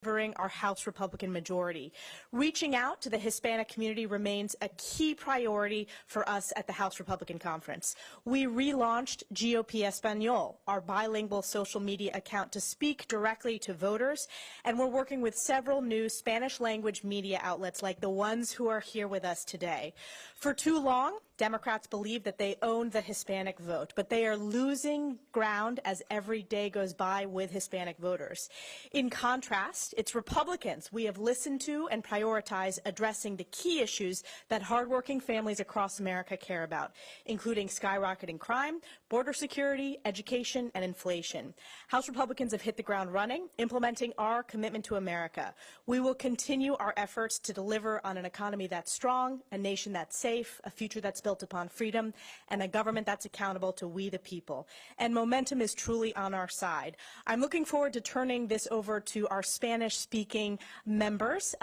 delivering our House Republican majority. Reaching out to the Hispanic community remains a key priority for us at the House Republican Conference. We relaunched GOP Español, our bilingual social media account, to speak directly to voters, and we're working with several new Spanish language media outlets like the ones who are here with us today. For too long, Democrats believe that they own the Hispanic vote, but they are losing ground as every day goes by with Hispanic voters. In contrast, it's Republicans we have listened to and prioritized addressing the key issues that hardworking families across America care about, including skyrocketing crime, border security, education, and inflation. House Republicans have hit the ground running, implementing our commitment to America. We will continue our efforts to deliver on an economy that's strong, a nation that's safe, a future that's built upon freedom, and a government that's accountable to we the people. And momentum is truly on our side. I'm looking forward to turning this over to our Spanish-speaking members.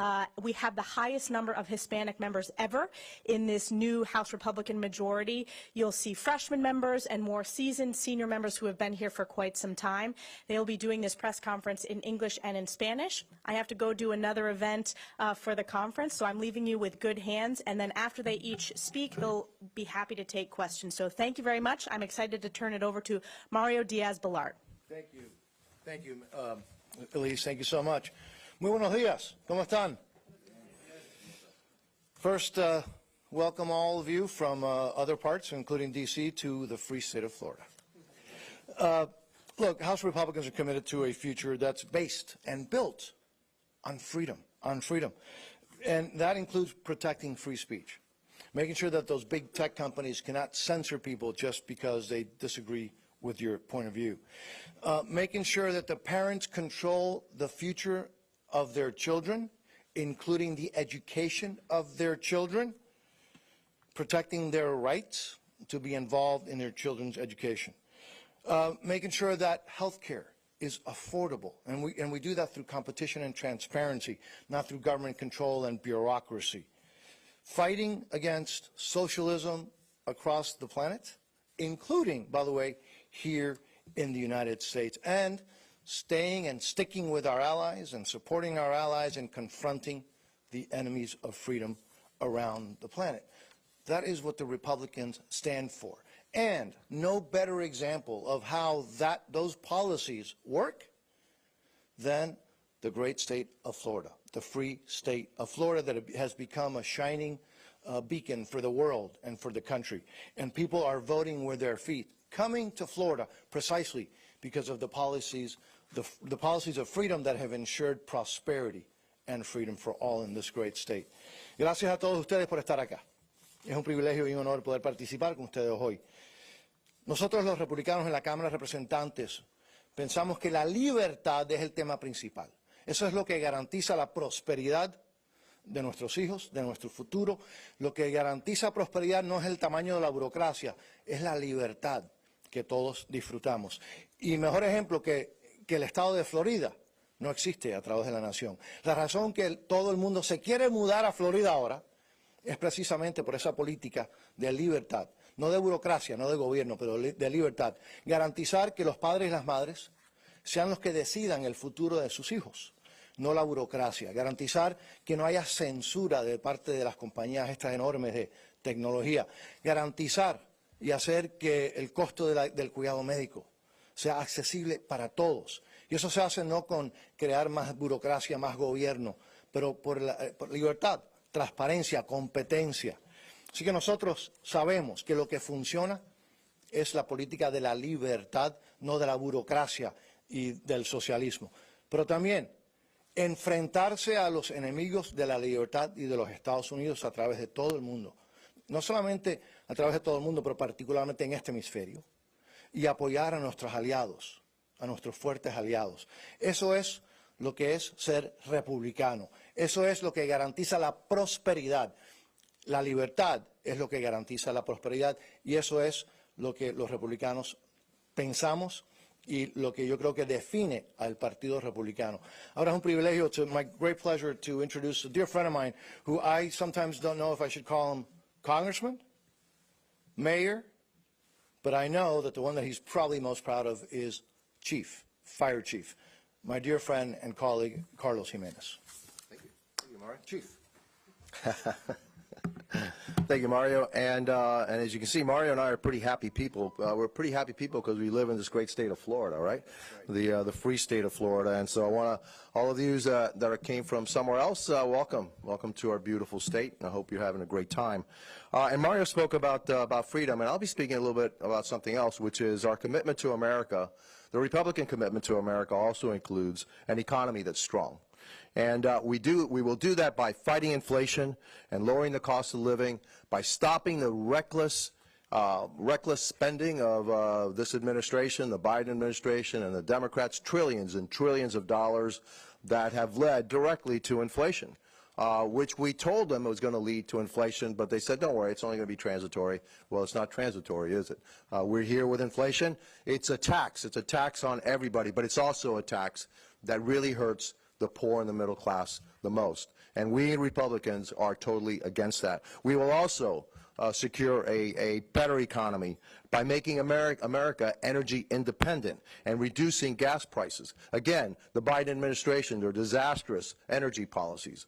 We have the highest number of Hispanic members ever in this new House Republican majority. You'll see freshman members and more seasoned senior members who have been here for quite some time. They'll be doing this press conference in English and in Spanish. I have to go do another event for the conference, so I'm leaving you with good hands. And then after they each speak, they'll be happy to take questions. So thank you very much. I'm excited to turn it over to Mario Diaz-Balart. Thank you. Thank you, Elise. Thank you so much. Muy buenos días. ¿Cómo están? First, welcome all of you from other parts, including D.C., to the free state of Florida. Look, House Republicans are committed to a future that's based and built on freedom, And that includes protecting free speech, making sure that those big tech companies cannot censor people just because they disagree with your point of view, making sure that the parents control the future of their children, including the education of their children, protecting their rights to be involved in their children's education, making sure that health care is affordable, and we do that through competition and transparency, not through government control and bureaucracy. Fighting against socialism across the planet, including, by the way, here in the United States, and staying and sticking with our allies and supporting our allies and confronting the enemies of freedom around the planet. That is what the Republicans stand for. And no better example of how those policies work than the great state of Florida, the free state of Florida that has become a shining beacon for the world and for the country. And people are voting with their feet, coming to Florida precisely because of the policies of freedom that have ensured prosperity and freedom for all in this great state. Gracias a todos ustedes por estar acá. Es un privilegio y un honor poder participar con ustedes hoy. Nosotros los republicanos en la Cámara de Representantes pensamos que la libertad es el tema principal. Eso es lo que garantiza la prosperidad de nuestros hijos, de nuestro futuro. Lo que garantiza prosperidad no es el tamaño de la burocracia, es la libertad que todos disfrutamos. Y mejor ejemplo que el estado de Florida no existe a través de la nación. La razón que todo el mundo se quiere mudar a Florida ahora es precisamente por esa política de libertad, no de burocracia, no de gobierno, pero de libertad. Garantizar que los padres y las madres sean los que decidan el futuro de sus hijos, no la burocracia. Garantizar que no haya censura de parte de las compañías estas enormes de tecnología. Garantizar y hacer que el costo del cuidado médico sea accesible para todos. Y eso se hace no con crear más burocracia, más gobierno, pero por libertad, transparencia, competencia. Así que nosotros sabemos que lo que funciona es la política de la libertad, no de la burocracia y del socialismo. Pero también enfrentarse a los enemigos de la libertad y de los Estados Unidos a través de todo el mundo. No solamente a través de todo el mundo, pero particularmente en este hemisferio. Y apoyar a nuestros aliados, a nuestros fuertes aliados. Eso es lo que es ser republicano. Eso es lo que garantiza la prosperidad. La libertad es lo que garantiza la prosperidad y eso es lo que los republicanos pensamos y lo que yo creo que define al Partido Republicano. Ahora es un privilegio, my great pleasure to introduce a dear friend of mine who I sometimes don't know if I should call him congressman, mayor, but I know that the one that he's probably most proud of is chief, fire chief. my dear friend and colleague, Carlos Jimenez. Thank you. Thank you, Mario. Chief. Thank you, Mario. And as you can see, Mario and I are pretty happy people. We're pretty happy people because we live in this great state of Florida, right? The free state of Florida. And so I want to, all of you that came from somewhere else, welcome. Welcome to our beautiful state. And I hope you're having a great time. And Mario spoke about freedom, and I'll be speaking a little bit about something else, which is our commitment to America. The Republican commitment to America also includes an economy that's strong. And we will do that by fighting inflation and lowering the cost of living, by stopping the reckless spending of this administration, the Biden administration, and the Democrats, trillions and trillions of dollars that have led directly to inflation, which we told them was going to lead to inflation, but they said, don't worry, it's only going to be transitory. Well, it's not transitory, is it? We're here with inflation. It's a tax. It's a tax on everybody, but it's also a tax that really hurts the poor and the middle class the most. And we Republicans are totally against that. We will also secure a better economy by making America energy independent and reducing gas prices. Again, the Biden administration, their disastrous energy policies,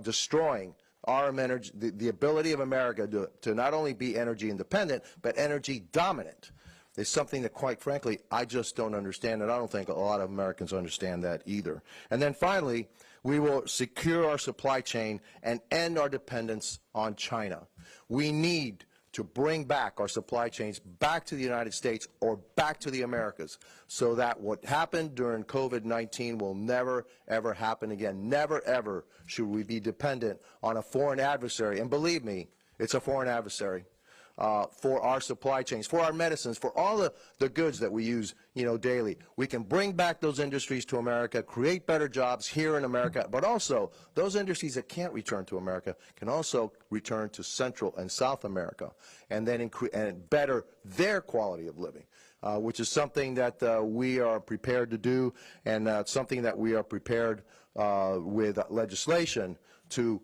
destroying our energy, the ability of America to not only be energy independent, but energy dominant. Is something that, quite frankly, I just don't understand, and I don't think a lot of Americans understand that either. And then finally, we will secure our supply chain and end our dependence on China. We need to bring back our supply chains back to the United States or back to the Americas so that what happened during COVID-19 will never, ever happen again. Never, ever should we be dependent on a foreign adversary. And believe me, it's a foreign adversary. For our supply chains, for our medicines, for all the goods that we use, daily. We can bring back those industries to America, create better jobs here in America, but also those industries that can't return to America can also return to Central and South America and then better their quality of living, which is something that we are prepared to do, and something that we are prepared with legislation to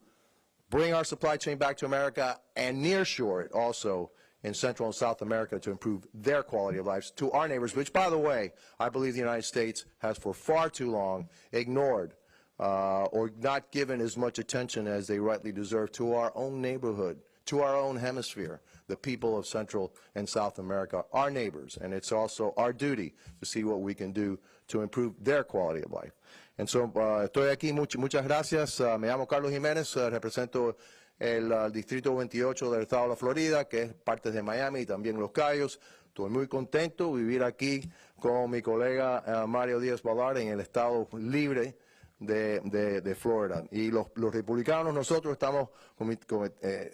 bring our supply chain back to America and nearshore it also in Central and South America to improve their quality of life to our neighbors, which, by the way, I believe the United States has for far too long ignored or not given as much attention as they rightly deserve to our own neighborhood, to our own hemisphere, the people of Central and South America, our neighbors, and it's also our duty to see what we can do to improve their quality of life. And so, estoy aquí, muchas gracias. Me llamo Carlos Jiménez, represento el Distrito 28 del Estado de la Florida, que es parte de Miami y también Los Cayos. Estoy muy contento de vivir aquí con mi colega Mario Díaz-Balart en el Estado libre de Florida. Y los republicanos, nosotros estamos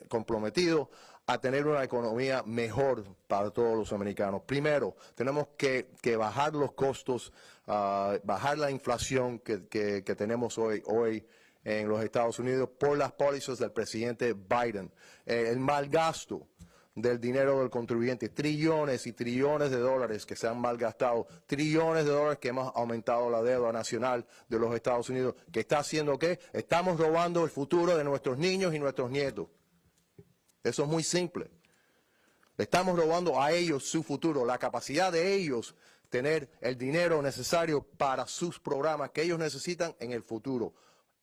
comprometidos a tener una economía mejor para todos los americanos. Primero, tenemos que bajar los costos, bajar la inflación que tenemos hoy en los Estados Unidos por las pólizas del presidente Biden. El mal gasto del dinero del contribuyente, trillones y trillones de dólares que se han malgastado, trillones de dólares que hemos aumentado la deuda nacional de los Estados Unidos, que está haciendo ¿qué? Estamos robando el futuro de nuestros niños y nuestros nietos. Eso es muy simple. Le estamos robando a ellos su futuro, la capacidad de ellos tener el dinero necesario para sus programas que ellos necesitan en el futuro.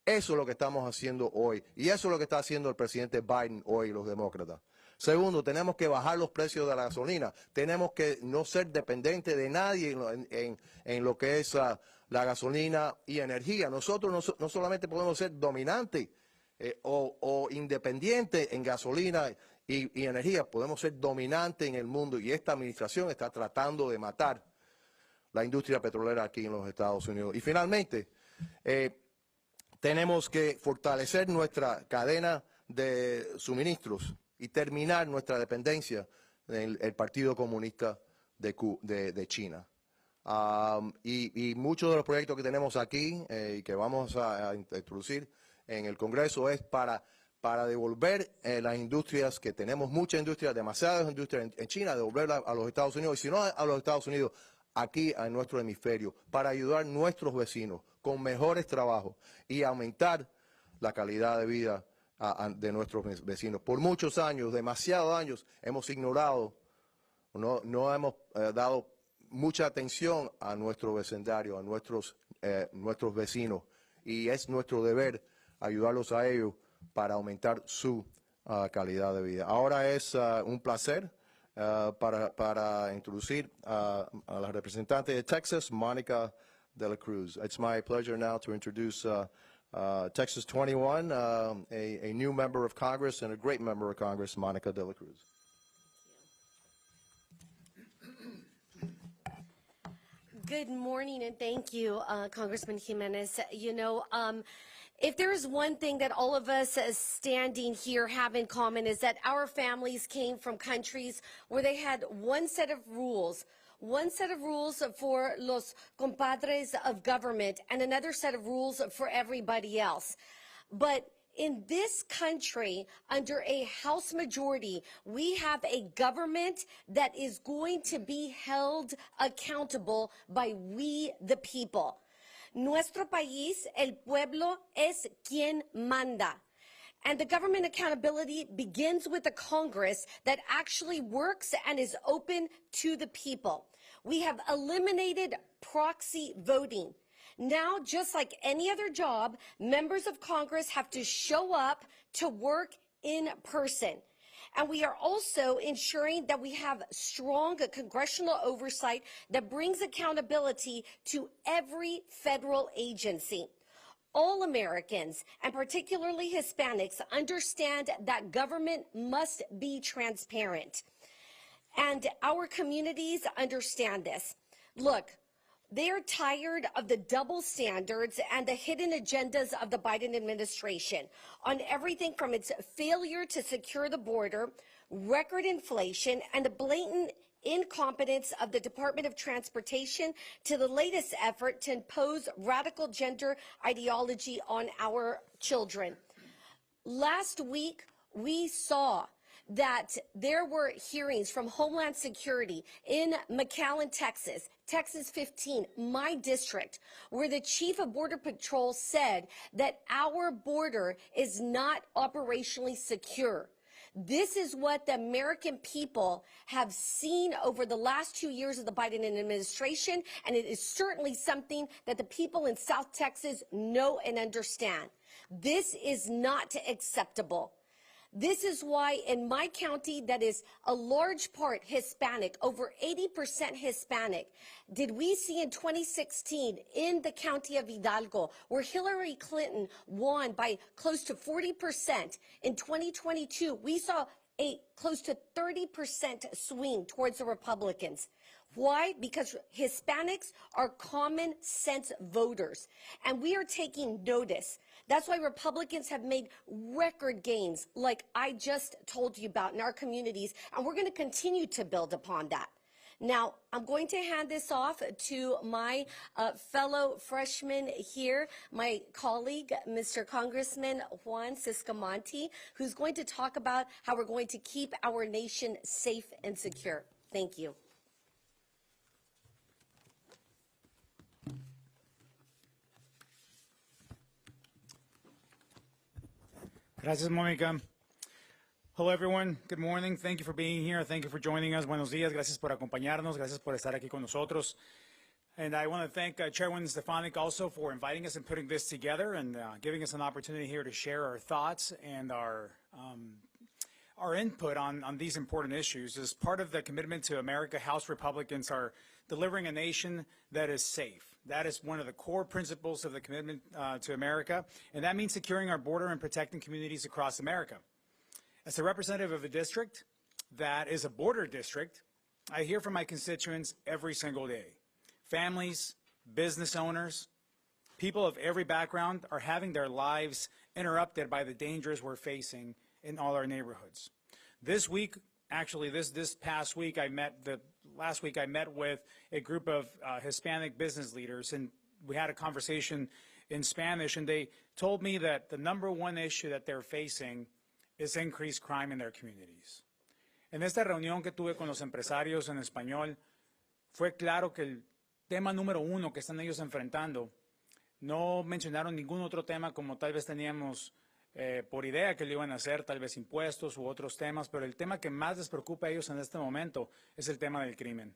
Eso es lo que estamos haciendo hoy. Y eso es lo que está haciendo el presidente Biden hoy, los demócratas. Segundo, tenemos que bajar los precios de la gasolina. Tenemos que no ser dependientes de nadie en lo que es la gasolina y energía. Nosotros no solamente podemos ser dominantes o independientes en gasolina y energía, podemos ser dominantes en el mundo. Y esta administración está tratando de matar la industria petrolera aquí en los Estados Unidos. Y finalmente, tenemos que fortalecer nuestra cadena de suministros y terminar nuestra dependencia del Partido Comunista de China. Y muchos de los proyectos que tenemos aquí y que vamos a introducir en el Congreso es para devolver las industrias que tenemos, muchas industrias, demasiadas industrias en China, devolverlas a los Estados Unidos, y si no a los Estados Unidos, aquí en nuestro hemisferio, para ayudar a nuestros vecinos con mejores trabajos y aumentar la calidad de vida de nuestros vecinos. Por muchos años, demasiados años, hemos ignorado, no hemos dado mucha atención a nuestro vecindario, a nuestros nuestros vecinos, y es nuestro deber ayudarlos a ellos para aumentar su calidad de vida. Ahora es un placer para introducir a la representante de Texas, Mónica de la Cruz. It's my pleasure now to introduce Texas 21, a new member of Congress and a great member of Congress, Mónica de la Cruz. Good morning, and thank you, Congressman Jimenez. You know, if there's one thing that all of us standing here have in common is that our families came from countries where they had one set of rules for los compadres of government and another set of rules for everybody else. But in this country, under a House majority, we have a government that is going to be held accountable by we, the people. Nuestro país, el pueblo, es quien manda. And the government accountability begins with a Congress that actually works and is open to the people. We have eliminated proxy voting. Now, just like any other job, members of Congress have to show up to work in person. And we are also ensuring that we have strong congressional oversight that brings accountability to every federal agency. All Americans, and particularly Hispanics, understand that government must be transparent. And our communities understand this. Look, they are tired of the double standards and the hidden agendas of the Biden administration on everything from its failure to secure the border, record inflation, and the blatant incompetence of the Department of Transportation to the latest effort to impose radical gender ideology on our children. Last week, we saw that there were hearings from Homeland Security in McAllen, Texas, Texas 15, my district, where the chief of Border Patrol said that our border is not operationally secure. This is what the American people have seen over the last 2 years of the Biden administration, and it is certainly something that the people in South Texas know and understand. This is not acceptable. This is why in my county that is a large part Hispanic, over 80% Hispanic, did we see in 2016 in the county of Hidalgo, where Hillary Clinton won by close to 40%, in 2022, we saw a close to 30% swing towards the Republicans. Why? Because Hispanics are common sense voters, and we are taking notice. That's why Republicans have made record gains, like I just told you about, in our communities, and we're going to continue to build upon that. Now, I'm going to hand this off to my fellow freshman here, my colleague, Mr. Congressman Juan Ciscamonte, who's going to talk about how we're going to keep our nation safe and secure. Thank you. Gracias, Mónica. Hello, everyone. Good morning. Thank you for being here. Thank you for joining us. Buenos días. Gracias por acompañarnos. Gracias por estar aquí con nosotros. And I want to thank Chairwoman Stefanik also for inviting us and putting this together and giving us an opportunity here to share our thoughts and our input on these important issues. As part of the commitment to America, House Republicans are delivering a nation that is safe. That is one of the core principles of the commitment to America, and that means securing our border and protecting communities across America. As a representative of a district that is a border district, I hear from my constituents every single day. Families, business owners, people of every background are having their lives interrupted by the dangers we're facing in all our neighborhoods. This week, actually this past week, last week I met with a group of Hispanic business leaders, and we had a conversation in Spanish, and they told me that the number one issue that they're facing is increased crime in their communities. En esta reunión que tuve con los empresarios en español, fue claro que el tema número uno que están ellos enfrentando, no mencionaron ningún otro tema como tal vez teníamos por idea que lo iban a hacer, tal vez impuestos u otros temas, pero el tema que más les preocupa a ellos en este momento es el tema del crimen.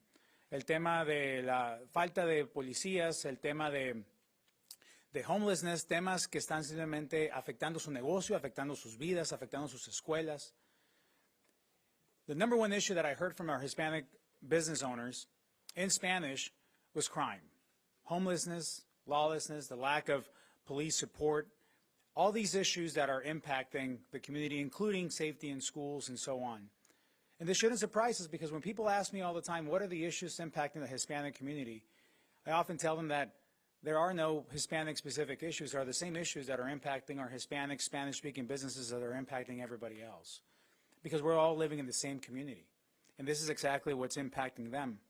El tema de la falta de policías, el tema de de homelessness, temas que están simplemente afectando su negocio, afectando sus vidas, afectando sus escuelas. The number one issue that I heard from our Hispanic business owners in Spanish was crime, homelessness, lawlessness, the lack of police support, all these issues that are impacting the community, including safety in schools and so on. And this shouldn't surprise us, because when people ask me all the time, what are the issues impacting the Hispanic community, I often tell them that there are no Hispanic-specific issues. There are the same issues that are impacting our Hispanic, Spanish-speaking businesses that are impacting everybody else, because we're all living in the same community. And this is exactly what's impacting them.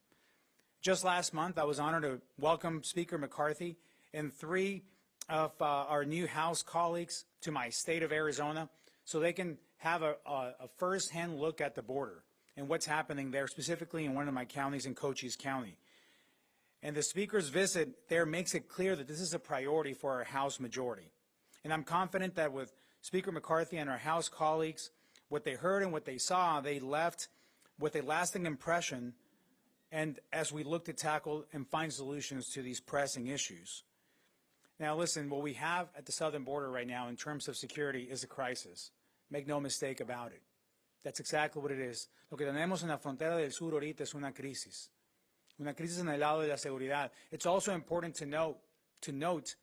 Just last month, I was honored to welcome Speaker McCarthy and 3 of our new House colleagues to my state of Arizona, so they can have a first-hand look at the border and what's happening there, specifically in one of my counties in Cochise County. And the Speaker's visit there makes it clear that this is a priority for our House majority. And I'm confident that with Speaker McCarthy and our House colleagues, what they heard and what they saw, they left with a lasting impression, and as we look to tackle and find solutions to these pressing issues. Now listen, what we have at the southern border right now in terms of security is a crisis. Make no mistake about it. That's exactly what it is. Lo que tenemos en la frontera del sur ahorita es una crisis en el lado de la seguridad. It's also important to note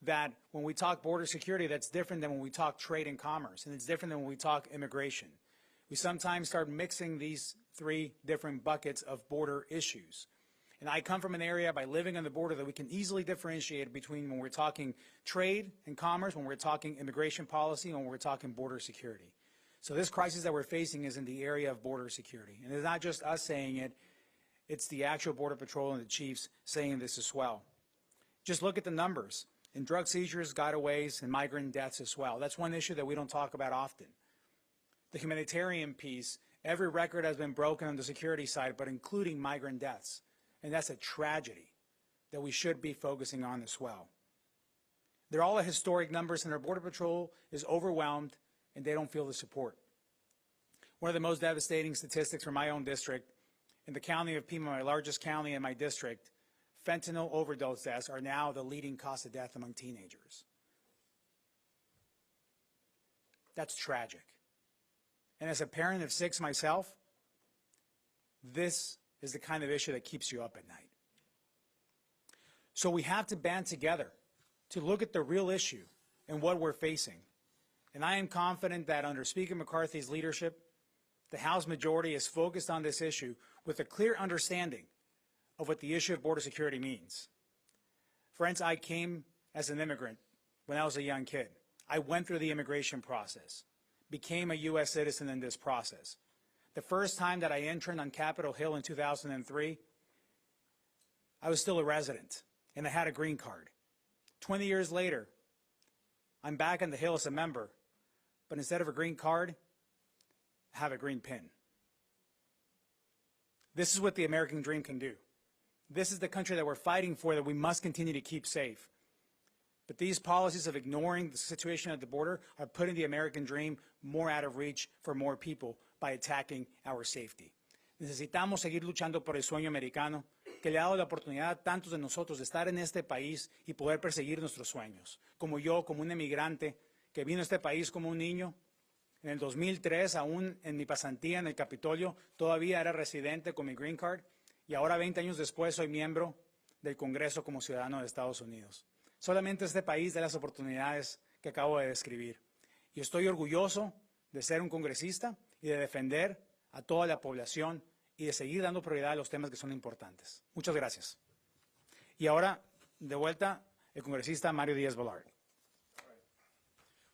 that when we talk border security, that's different than when we talk trade and commerce, and it's different than when we talk immigration. We sometimes start mixing these 3 different buckets of border issues. And I come from an area, by living on the border, that we can easily differentiate between when we're talking trade and commerce, when we're talking immigration policy, and when we're talking border security. So this crisis that we're facing is in the area of border security. And it's not just us saying it, it's the actual Border Patrol and the chiefs saying this as well. Just look at the numbers. In drug seizures, gotaways, and migrant deaths as well. That's one issue that we don't talk about often. The humanitarian piece, every record has been broken on the security side, but including migrant deaths. And that's a tragedy that we should be focusing on as well. They're all historic numbers, and our Border Patrol is overwhelmed, and they don't feel the support. One of the most devastating statistics from my own district, in the county of Pima, my largest county in my district, fentanyl overdose deaths are now the leading cause of death among teenagers. That's tragic. And as a parent of 6 myself, this is the kind of issue that keeps you up at night. So we have to band together to look at the real issue and what we're facing. And I am confident that under Speaker McCarthy's leadership, the House majority is focused on this issue with a clear understanding of what the issue of border security means. Friends, I came as an immigrant when I was a young kid. I went through the immigration process, became a U.S. citizen in this process. The first time that I interned on Capitol Hill in 2003, I was still a resident, and I had a green card. 20 years later, I'm back on the Hill as a member, but instead of a green card, I have a green pin. This is what the American dream can do. This is the country that we're fighting for, that we must continue to keep safe. But these policies of ignoring the situation at the border are putting the American dream more out of reach for more people by attacking our safety. Necesitamos seguir luchando por el sueño americano, que le ha dado la oportunidad a tantos de nosotros de estar en este país y poder perseguir nuestros sueños. Como yo, como un emigrante que vino a este país como un niño, en el 2003, aún en mi pasantía en el Capitolio, todavía era residente con mi green card, y ahora 20 años después soy miembro del Congreso como ciudadano de Estados Unidos. Solamente este país da las oportunidades que acabo de describir. Y estoy orgulloso de ser un congresista y de defender a toda la población y de seguir dando prioridad a los temas que son importantes. Muchas gracias. Y ahora, de vuelta, el congresista Mario Díaz-Balart.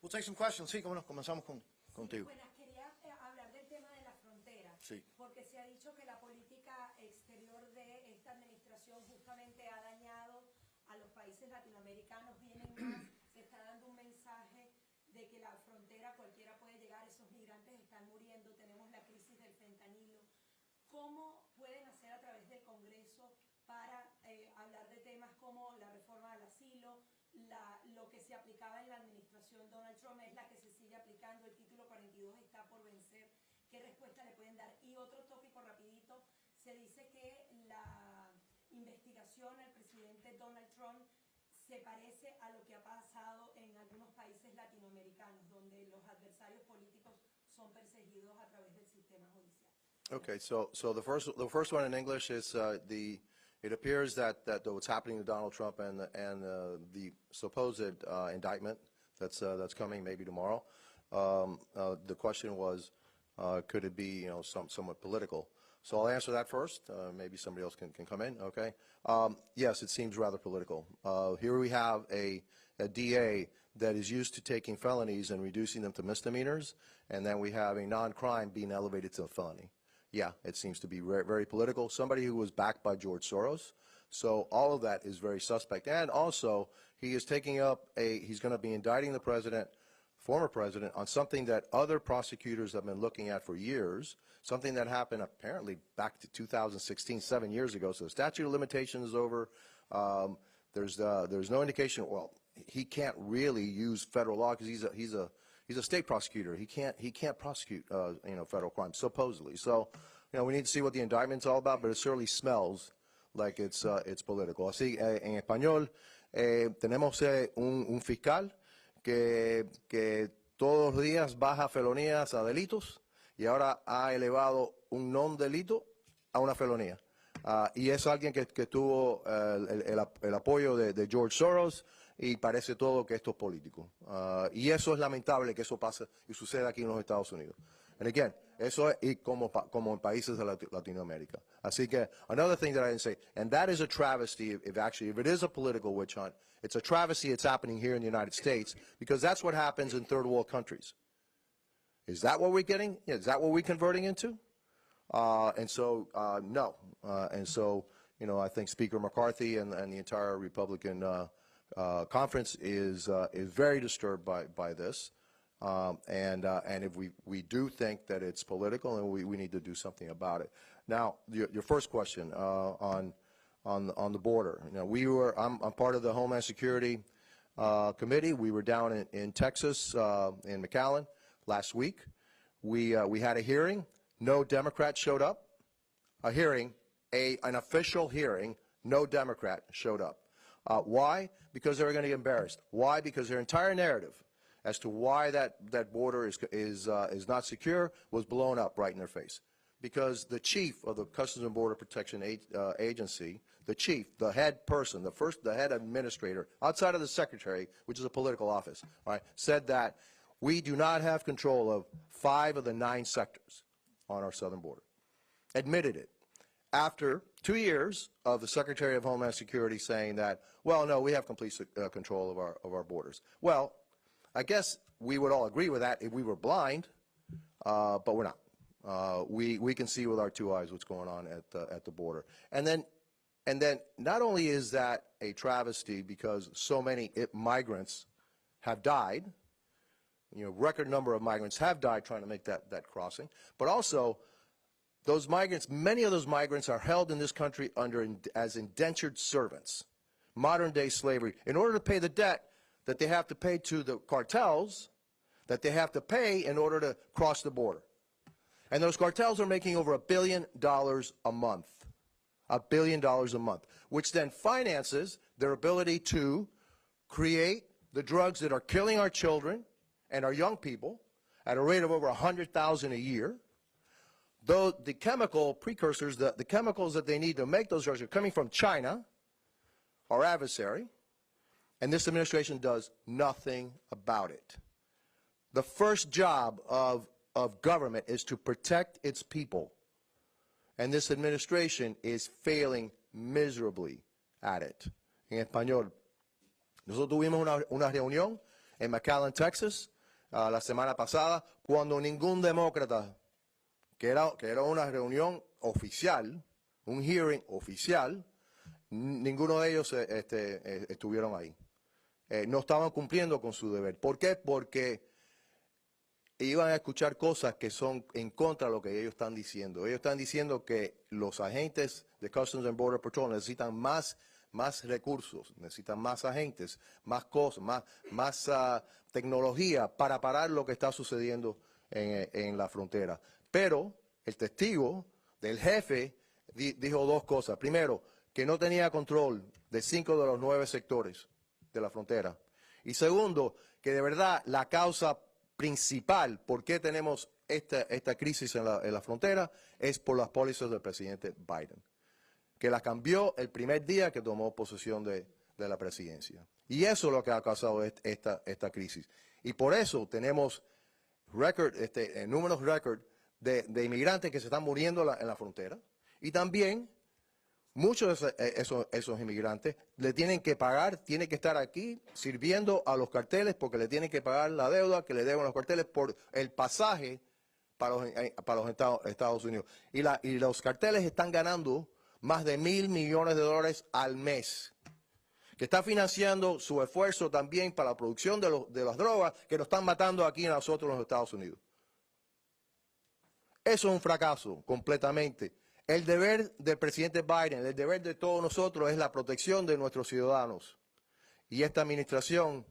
We'll take some questions. Sí, comenzamos contigo. Buenas, quería hablar del tema de la frontera, Sí. porque se ha dicho que la política exterior de esta administración justamente ha dañado a los países latinoamericanos. Vienen más, se está dando un mensaje de que la frontera cualquiera puede llegar, esos migrantes están muriendo, tenemos la crisis del fentanilo. ¿Cómo pueden hacer a través del Congreso para hablar de temas como la reforma del asilo, lo que se aplicaba en la administración Donald Trump es la que se sigue aplicando, el título 42 está por vencer? ¿Qué respuesta le pueden dar? Y otro tópico rapidito, se dice que la investigación al presidente Donald Trump se parece a lo que ha pasado en algunos países latinoamericanos, donde los adversarios políticos son perseguidos a través del sistema judicial. Okay, so the first one in English is it appears that what's happening to Donald Trump and the supposed indictment that's coming maybe tomorrow. The question was, could it be somewhat political? So I'll answer that first. Maybe somebody else can come in. Okay. Yes, it seems rather political. Here we have a DA that is used to taking felonies and reducing them to misdemeanors, and then we have a non-crime being elevated to a felony. Yeah, it seems to be very political. Somebody who was backed by George Soros. So all of that is very suspect. And also, he is taking up he's going to be indicting the president, former president, on something that other prosecutors have been looking at for years, something that happened apparently back to 2016, 7 years ago. So the statute of limitations is over. There's no indication, well, he can't really use federal law because he's a state prosecutor. He can't prosecute federal crimes supposedly. So we need to see what the indictment's all about, but it certainly smells like it's political. Así en español tenemos un fiscal que todos los días baja felonías a delitos y ahora ha elevado un non delito a una felonía. Y es alguien que tuvo el apoyo de George Soros. Y parece todo que esto es político. Y eso es lamentable que eso pase y suceda aquí en los Estados Unidos. And again, eso es como en países de Latinoamérica. Así que, another thing that I didn't say, and that is a travesty if it is a political witch hunt, it's a travesty it's happening here in the United States because that's what happens in third world countries. Is that what we're getting? Is that what we're converting into? And so, no. And so, I think Speaker McCarthy and the entire Republican conference is very disturbed by this, and if we do think that it's political, and we need to do something about it. Now, your first question on the border. I'm part of the Homeland Security Committee. We were down in Texas in McAllen last week. We had a hearing. No Democrat showed up. A hearing, an official hearing. No Democrat showed up. Why? Because they were going to get embarrassed. Why? Because their entire narrative as to why that border is not secure was blown up right in their face. Because the chief of the Customs and Border Protection Agency, the chief, the head person, the head administrator, outside of the secretary, which is a political office, right, said that we do not have control of 5 of the 9 sectors on our southern border. Admitted it. After 2 years of the Secretary of Homeland Security saying that, well, no, we have complete control of our borders. Well, I guess we would all agree with that if we were blind, but we're not. We can see with our 2 eyes what's going on at the border. And then not only is that a travesty because so many migrants have died, record number of migrants have died trying to make that crossing, but also those migrants, many of those migrants are held in this country as indentured servants, modern-day slavery, in order to pay the debt that they have to pay to the cartels, that they have to pay in order to cross the border. And those cartels are making over $1 billion a month, $1 billion a month, which then finances their ability to create the drugs that are killing our children and our young people at a rate of over 100,000 a year. Though the chemical precursors, the chemicals that they need to make those drugs are coming from China, our adversary, and this administration does nothing about it. The first job of government is to protect its people, and this administration is failing miserably at it. En español, nosotros tuvimos una reunión en McAllen, Texas, la semana pasada, cuando ningún demócrata que era una reunión oficial, un hearing oficial, ninguno de ellos estuvieron ahí. No estaban cumpliendo con su deber. ¿Por qué? Porque iban a escuchar cosas que son en contra de lo que ellos están diciendo. Ellos están diciendo que los agentes de Customs and Border Patrol necesitan más recursos, necesitan más agentes, más cosas, más tecnología para parar lo que está sucediendo en la frontera. Pero el testigo del jefe dijo 2 cosas. Primero, que no tenía control de 5 de los 9 sectores de la frontera. Y segundo, que de verdad la causa principal por qué tenemos esta crisis en la frontera es por las pólizas del presidente Biden, que la cambió el primer día que tomó posesión de la presidencia. Y eso es lo que ha causado esta crisis. Y por eso tenemos números récord de inmigrantes que se están muriendo en la frontera. Y también muchos de esos inmigrantes le tienen que pagar, tienen que estar aquí sirviendo a los carteles porque le tienen que pagar la deuda que le deben los carteles por el pasaje para los Estados Unidos. Y los carteles están ganando más de $1.000 millones al mes, que está financiando su esfuerzo también para la producción de las drogas que nos están matando aquí a nosotros en los Estados Unidos. Eso es un fracaso completamente. El deber del presidente Biden, el deber de todos nosotros es la protección de nuestros ciudadanos. Y esta administración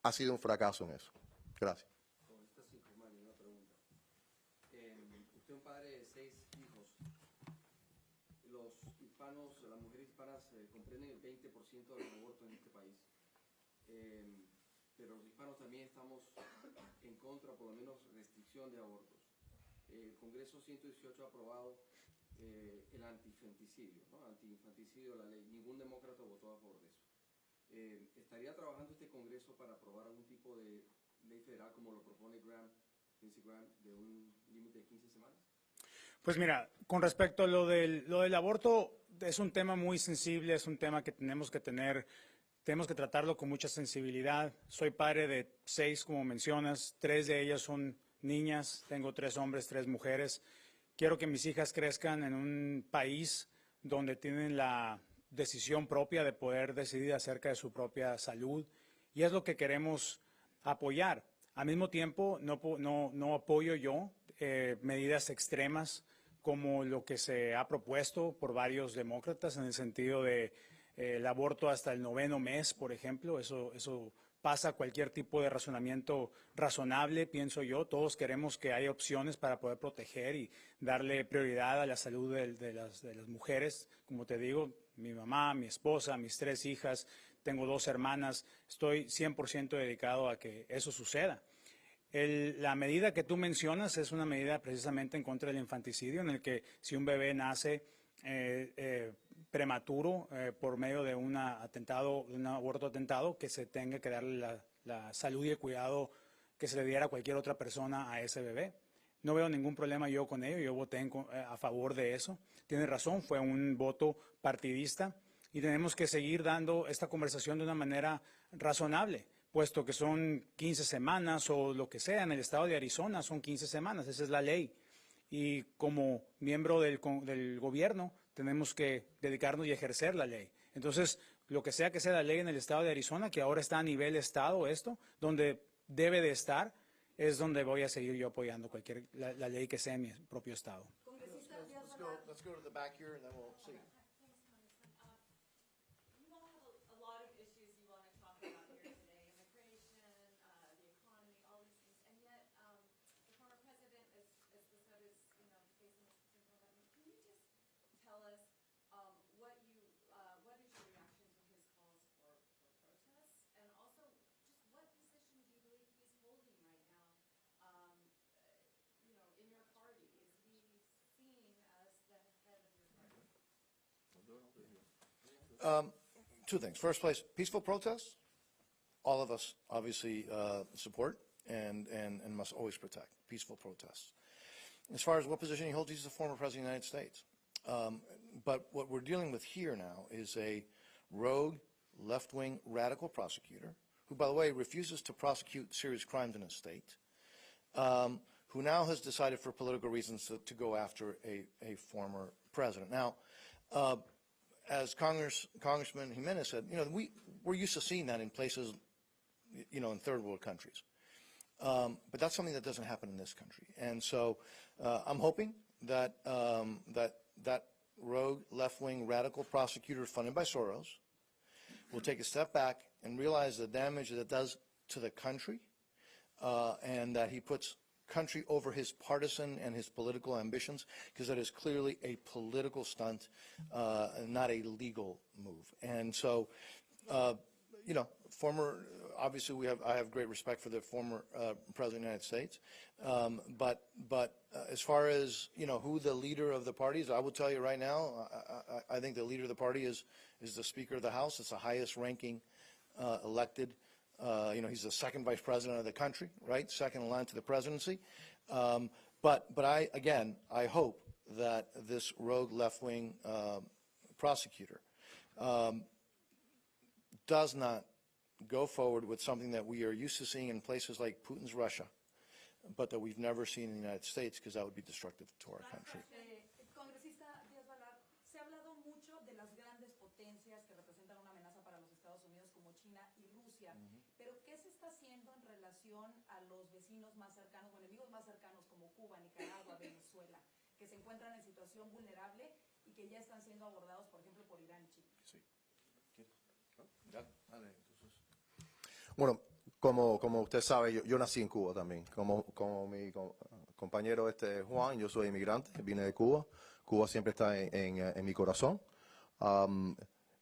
ha sido un fracaso en eso. Gracias. Usted es un padre de 6 hijos. Las mujeres hispanas comprenden el 20% del aborto en este país. Pero los hispanos también estamos en contra, por lo menos, restricción de abortos. El Congreso 118 ha aprobado el antiinfanticidio, ¿no? Antiinfanticidio, la ley. Ningún demócrata votó a favor de eso. ¿Estaría trabajando este Congreso para aprobar algún tipo de ley federal como lo propone Lindsey Graham, de un límite de 15 semanas? Pues mira, con respecto a lo del aborto, es un tema muy sensible, es un tema que tenemos que tratarlo con mucha sensibilidad. Soy padre de 6, como mencionas, 3 de ellas son niñas, tengo 3 hombres, 3 mujeres. Quiero que mis hijas crezcan en un país donde tienen la decisión propia de poder decidir acerca de su propia salud, y es lo que queremos apoyar. Al mismo tiempo, no apoyo yo medidas extremas como lo que se ha propuesto por varios demócratas en el sentido de el aborto hasta el 9º mes, por ejemplo. Eso pasa cualquier tipo de razonamiento razonable, pienso yo. Todos queremos que haya opciones para poder proteger y darle prioridad a la salud de las mujeres. Como te digo, mi mamá, mi esposa, mis 3 hijas, tengo 2 hermanas. Estoy 100% dedicado a que eso suceda. La medida que tú mencionas es una medida precisamente en contra del infanticidio, en el que si un bebé nace prematuro por medio de un aborto atentado, que se tenga que darle la salud y el cuidado que se le diera a cualquier otra persona a ese bebé. No veo ningún problema yo con ello, yo voté a favor de eso. Tienes razón, fue un voto partidista y tenemos que seguir dando esta conversación de una manera razonable, puesto que son 15 semanas o lo que sea. En el estado de Arizona son 15 semanas, esa es la ley. Y como miembro del gobierno tenemos que dedicarnos y ejercer la ley. Entonces, lo que sea la ley en el estado de Arizona, que ahora está a nivel estado donde debe de estar, es donde voy a seguir yo apoyando la ley que sea en mi propio estado. Let's go to the back here and then we'll see. Two things. First place, peaceful protests, all of us obviously support and must always protect peaceful protests. As far as what position he holds, he's a former president of the United States. But what we're dealing with here now is a rogue, left-wing, radical prosecutor, who, by the way, refuses to prosecute serious crimes in his state, who now has decided for political reasons to go after a former president. Now, as Congressman Jimenez said, we're used to seeing that in places, in third world countries. But that's something that doesn't happen in this country. And so I'm hoping that that rogue, left-wing, radical prosecutor funded by Soros will take a step back and realize the damage that it does to the country, and that he puts country over his partisan and his political ambitions, because that is clearly a political stunt, not a legal move. And so you know, obviously I have great respect for the former President of the United States. But as far as, you know, who the leader of the party is, I will tell you right now, I think the leader of the party is the Speaker of the House. It's the highest ranking elected. You know, he's the second vice president of the country, right? Second in line to the presidency. But I hope that this rogue left-wing prosecutor does not go forward with something that we are used to seeing in places like Putin's Russia, but that we've never seen in the United States, because that would be destructive to our country. Congresista Díaz Balar, se ha hablado mucho de las grandes potencias que representan una amenaza para los Estados Unidos como China y Rusia, pero ¿qué se está haciendo en relación a los vecinos más cercanos o enemigos más cercanos como Cuba, Nicaragua, Venezuela, que se encuentran en situación vulnerable y que ya están siendo abordados, por ejemplo, por Irán y China? Sí. Bueno, como usted sabe, yo nací en Cuba también. Como mi compañero Juan, yo soy inmigrante, vine de Cuba. Cuba siempre está en mi corazón.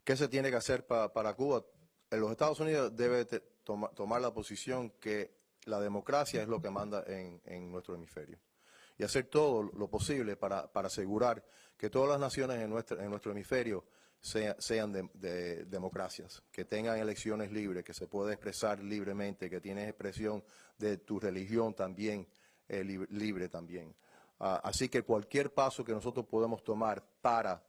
¿Qué se tiene que hacer para Cuba? En los Estados Unidos debe tomar la posición que la democracia es lo que manda en nuestro hemisferio. Y hacer todo lo posible para asegurar que todas las naciones en nuestro hemisferio sean de democracias, que tengan elecciones libres, que se pueda expresar libremente, que tienes expresión de tu religión también libre también. Así que cualquier paso que nosotros podamos tomar para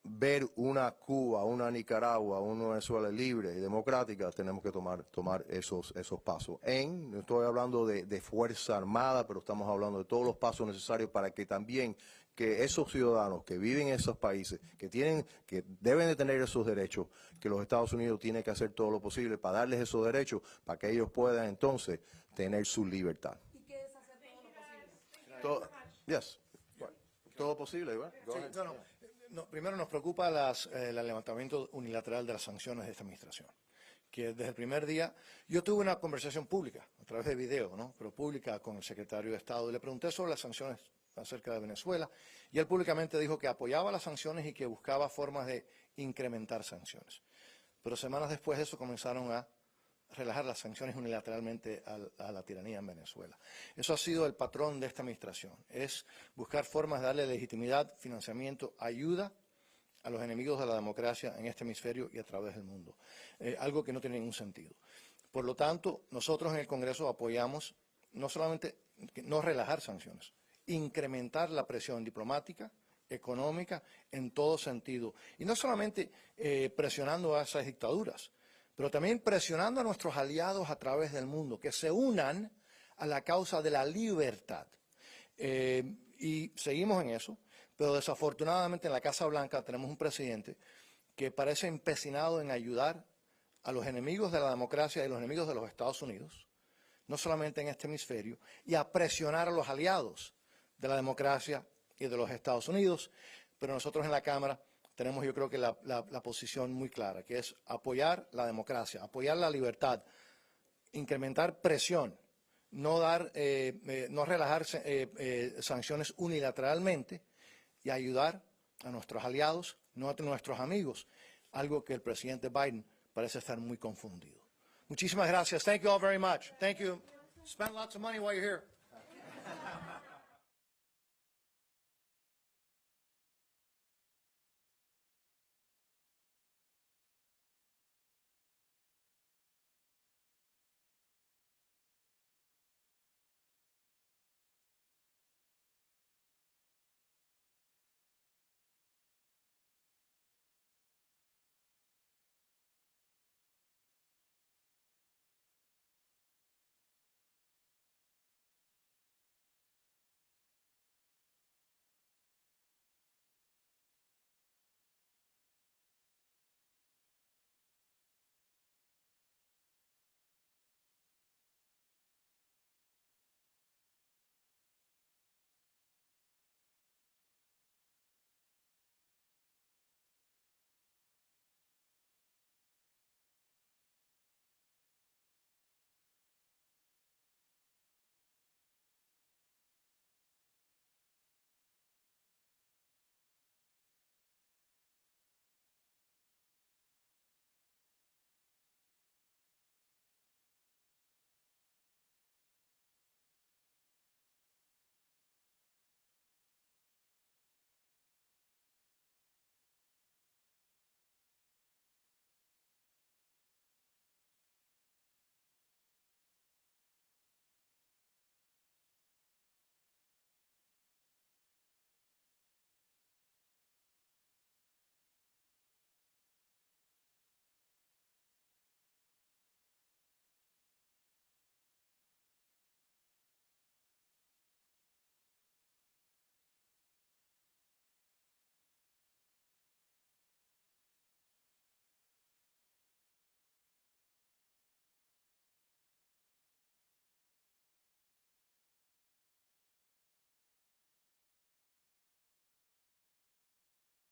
ver una Cuba, una Nicaragua, una Venezuela libre y democrática, tenemos que tomar esos pasos. No estoy hablando de fuerza armada, pero estamos hablando de todos los pasos necesarios para que también que esos ciudadanos que viven en esos países, que deben de tener esos derechos, que los Estados Unidos tienen que hacer todo lo posible para darles esos derechos, para que ellos puedan entonces tener su libertad. ¿Y qué es hacer todo lo posible? Todo posible, ¿verdad? No, primero nos preocupa el levantamiento unilateral de las sanciones de esta administración, que desde el primer día, yo tuve una conversación pública, a través de video, ¿no? Pero pública, con el secretario de Estado, y le pregunté sobre las sanciones acerca de Venezuela, y él públicamente dijo que apoyaba las sanciones y que buscaba formas de incrementar sanciones. Pero semanas después de eso comenzaron a relajar las sanciones unilateralmente a la tiranía en Venezuela. Eso ha sido el patrón de esta administración, es buscar formas de darle legitimidad, financiamiento, ayuda a los enemigos de la democracia en este hemisferio y a través del mundo, algo que no tiene ningún sentido. Por lo tanto, nosotros en el Congreso apoyamos no solamente no relajar sanciones, incrementar la presión diplomática, económica, en todo sentido, y no solamente presionando a esas dictaduras, pero también presionando a nuestros aliados a través del mundo, que se unan a la causa de la libertad. Y seguimos en eso, pero desafortunadamente en la Casa Blanca tenemos un presidente que parece empecinado en ayudar a los enemigos de la democracia y los enemigos de los Estados Unidos, no solamente en este hemisferio, y a presionar a los aliados de la democracia y de los Estados Unidos. Pero nosotros en la Cámara tenemos, yo creo que la posición muy clara, que es apoyar la democracia, apoyar la libertad, incrementar presión, no relajar sanciones unilateralmente y ayudar a nuestros aliados, no a nuestros amigos, algo que el presidente Biden parece estar muy confundido. Muchísimas gracias. Thank you all very much. Thank you. Spend lots of money while you're here.